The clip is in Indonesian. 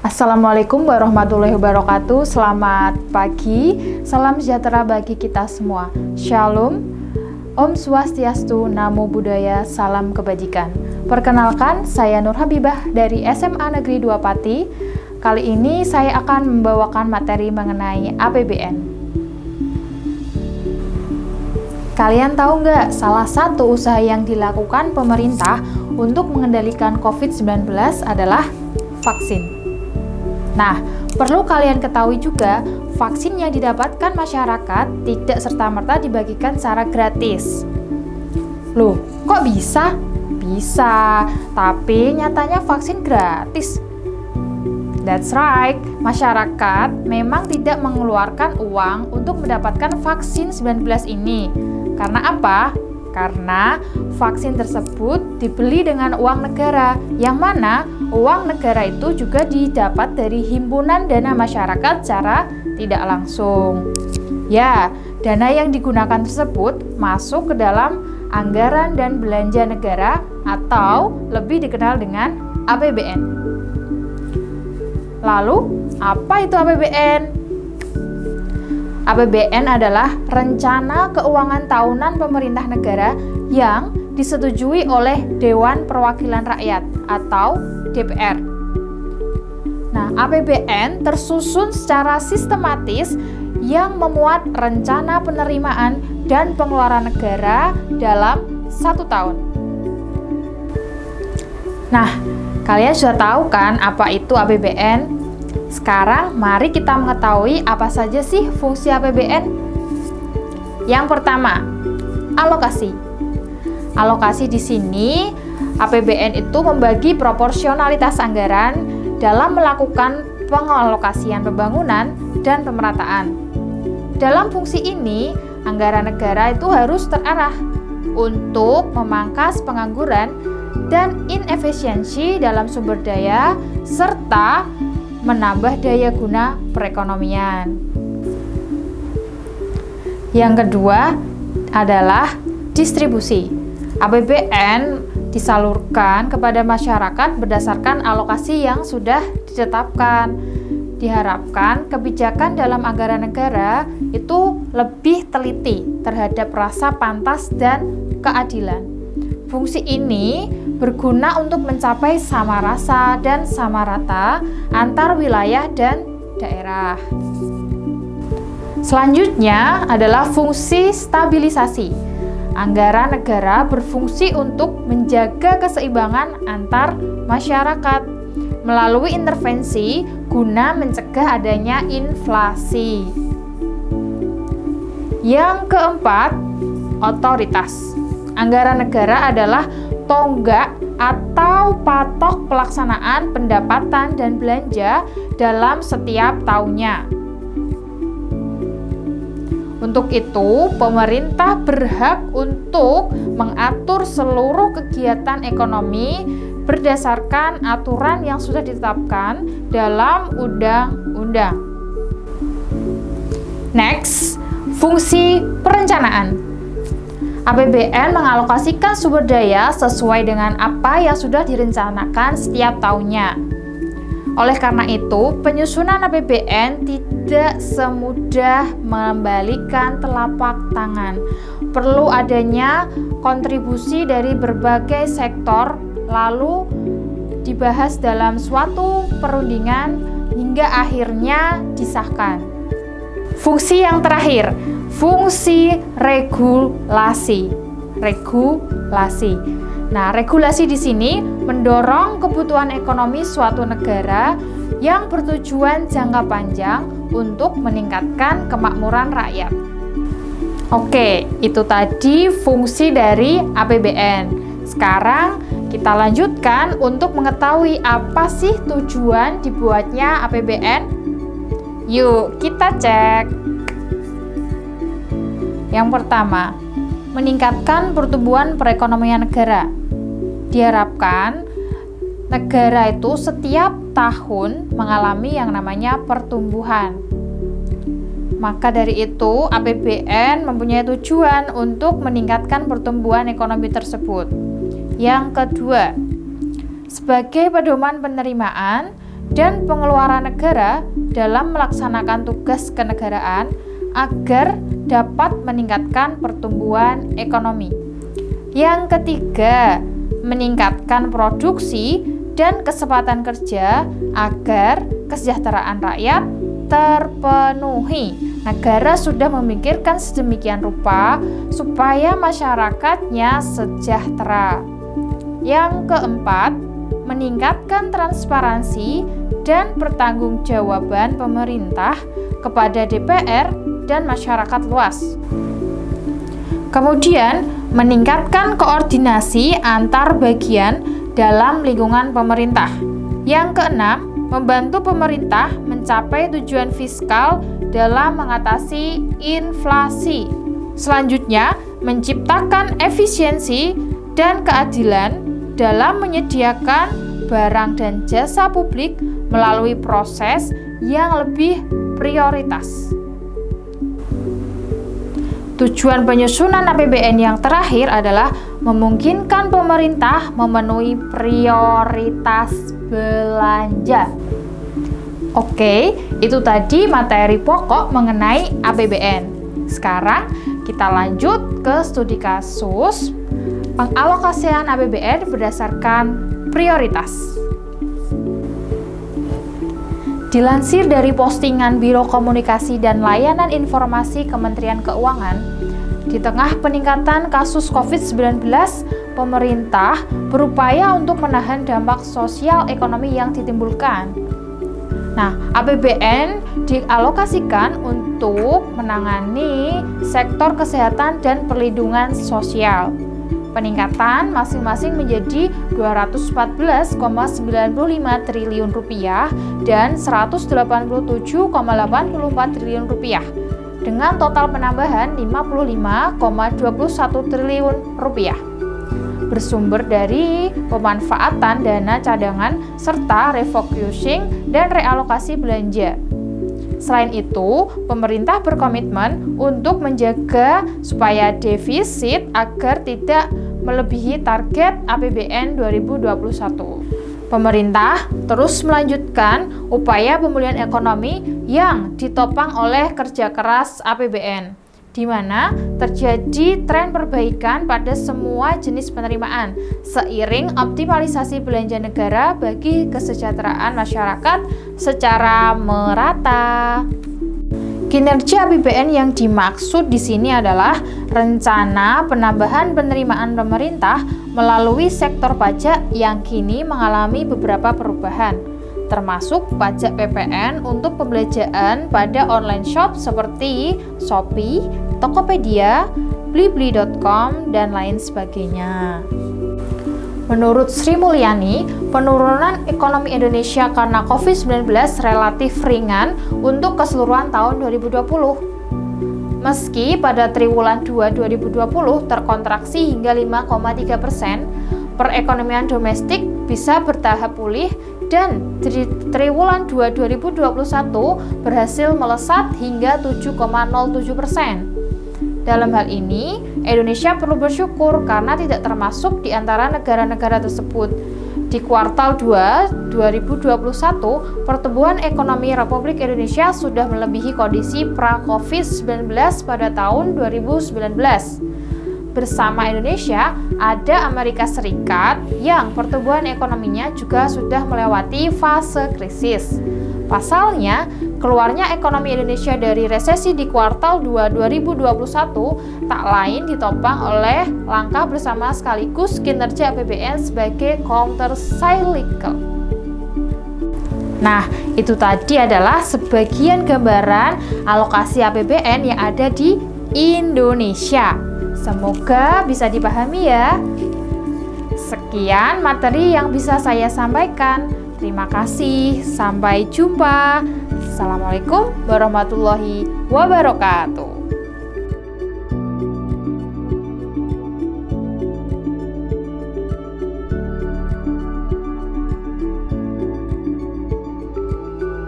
Assalamualaikum warahmatullahi wabarakatuh. Selamat pagi, salam sejahtera bagi kita semua. Shalom, Om Swastiastu, Namo Buddhaya, salam kebajikan. Perkenalkan, saya Nur Habibah dari SMA Negeri 2 Pati. Kali ini saya akan membawakan materi mengenai APBN. Kalian tahu nggak, salah satu usaha yang dilakukan pemerintah untuk mengendalikan COVID-19 adalah vaksin. Nah, perlu kalian ketahui juga, vaksin yang didapatkan masyarakat tidak serta-merta dibagikan secara gratis. Loh, kok bisa? Bisa, tapi nyatanya vaksin gratis. That's right, masyarakat memang tidak mengeluarkan uang untuk mendapatkan vaksin 19 ini. Karena apa? Karena vaksin tersebut dibeli dengan uang negara, yang mana uang negara itu juga didapat dari himpunan dana masyarakat secara tidak langsung. Ya, dana yang digunakan tersebut masuk ke dalam anggaran dan belanja negara atau lebih dikenal dengan APBN. Lalu, apa itu APBN? APBN adalah rencana keuangan tahunan pemerintah negara yang disetujui oleh Dewan Perwakilan Rakyat atau DPR. Nah, APBN tersusun secara sistematis yang memuat rencana penerimaan dan pengeluaran negara dalam 1 tahun. Nah, kalian sudah tahu kan apa itu APBN? Sekarang mari kita mengetahui apa saja sih fungsi APBN. Yang pertama, alokasi. Alokasi di sini APBN itu membagi proporsionalitas anggaran dalam melakukan pengalokasian pembangunan dan pemerataan. Dalam fungsi ini, anggaran negara itu harus terarah untuk memangkas pengangguran dan inefisiensi dalam sumber daya serta menambah daya guna perekonomian. Yang kedua adalah distribusi. APBN disalurkan kepada masyarakat berdasarkan alokasi yang sudah ditetapkan. Diharapkan kebijakan dalam anggaran negara itu lebih teliti terhadap rasa pantas dan keadilan. Fungsi ini berguna untuk mencapai sama rasa dan sama rata antar wilayah dan daerah. Selanjutnya adalah fungsi stabilisasi. Anggaran negara berfungsi untuk menjaga keseimbangan antar masyarakat melalui intervensi guna mencegah adanya inflasi. Yang keempat, otoritas. Anggaran negara adalah tonggak atau patok pelaksanaan pendapatan dan belanja dalam setiap tahunnya. Untuk itu, pemerintah berhak untuk mengatur seluruh kegiatan ekonomi berdasarkan aturan yang sudah ditetapkan dalam undang-undang. Next, fungsi perencanaan. APBN mengalokasikan sumber daya sesuai dengan apa yang sudah direncanakan setiap tahunnya. Oleh karena itu, penyusunan APBN tidak semudah mengembalikan telapak tangan. Perlu adanya kontribusi dari berbagai sektor, lalu dibahas dalam suatu perundingan hingga akhirnya disahkan. Fungsi yang terakhir, fungsi regulasi. Nah, regulasi di sini mendorong kebutuhan ekonomi suatu negara yang bertujuan jangka panjang untuk meningkatkan kemakmuran rakyat. Oke, itu tadi fungsi dari APBN. Sekarang kita lanjutkan untuk mengetahui apa sih tujuan dibuatnya APBN. Yuk, kita cek. Yang pertama, meningkatkan pertumbuhan perekonomian negara. Diharapkan negara itu setiap tahun mengalami yang namanya pertumbuhan. Maka dari itu, APBN mempunyai tujuan untuk meningkatkan pertumbuhan ekonomi tersebut. Yang kedua, sebagai pedoman penerimaan, dan pengeluaran negara dalam melaksanakan tugas kenegaraan agar dapat meningkatkan pertumbuhan ekonomi. Yang ketiga, meningkatkan produksi dan kesempatan kerja agar kesejahteraan rakyat terpenuhi. Negara sudah memikirkan sedemikian rupa supaya masyarakatnya sejahtera. Yang keempat, meningkatkan transparansi dan pertanggungjawaban pemerintah kepada DPR dan masyarakat luas. Kemudian, meningkatkan koordinasi antar bagian dalam lingkungan pemerintah. Yang keenam, membantu pemerintah mencapai tujuan fiskal dalam mengatasi inflasi. Selanjutnya, menciptakan efisiensi dan keadilan dalam menyediakan barang dan jasa publik melalui proses yang lebih prioritas. Tujuan penyusunan APBN yang terakhir adalah memungkinkan pemerintah memenuhi prioritas belanja. Oke, itu tadi materi pokok mengenai APBN. Sekarang kita lanjut ke studi kasus pengalokasian APBN berdasarkan prioritas. Dilansir dari postingan Biro Komunikasi dan Layanan Informasi Kementerian Keuangan, di tengah peningkatan kasus COVID-19, pemerintah berupaya untuk menahan dampak sosial ekonomi yang ditimbulkan. Nah, APBN dialokasikan untuk menangani sektor kesehatan dan perlindungan sosial. Peningkatan masing-masing menjadi Rp214,95 triliun dan Rp187,84 triliun dengan total penambahan Rp55,21 triliun bersumber dari pemanfaatan dana cadangan serta refocusing dan realokasi belanja. Selain itu, pemerintah berkomitmen untuk menjaga supaya defisit agar tidak melebihi target APBN 2021. Pemerintah terus melanjutkan upaya pemulihan ekonomi yang ditopang oleh kerja keras APBN, di mana terjadi tren perbaikan pada semua jenis penerimaan seiring optimalisasi belanja negara bagi kesejahteraan masyarakat secara merata. Kinerja APBN yang dimaksud di sini adalah rencana penambahan penerimaan pemerintah melalui sektor pajak yang kini mengalami beberapa perubahan, termasuk pajak PPN untuk pembelanjaan pada online shop seperti Shopee, Tokopedia, Blibli.com, dan lain sebagainya. Menurut Sri Mulyani, penurunan ekonomi Indonesia karena COVID-19 relatif ringan untuk keseluruhan tahun 2020. Meski pada triwulan 2 2020 terkontraksi hingga 5,3%, perekonomian domestik bisa bertahap pulih dan triwulan 2 2021 berhasil melesat hingga 7,07%. Dalam hal ini, Indonesia perlu bersyukur karena tidak termasuk di antara negara-negara tersebut. Di kuartal 2 2021, pertumbuhan ekonomi Republik Indonesia sudah melebihi kondisi pra-COVID-19 pada tahun 2019. Bersama Indonesia, ada Amerika Serikat yang pertumbuhan ekonominya juga sudah melewati fase krisis. Pasalnya, keluarnya ekonomi Indonesia dari resesi di kuartal 2 2021 tak lain ditopang oleh langkah bersama sekaligus kinerja APBN sebagai counter cyclical. Nah, itu tadi adalah sebagian gambaran alokasi APBN yang ada di Indonesia. Semoga bisa dipahami ya. Sekian materi yang bisa saya sampaikan. Terima kasih, sampai jumpa. Assalamualaikum warahmatullahi wabarakatuh.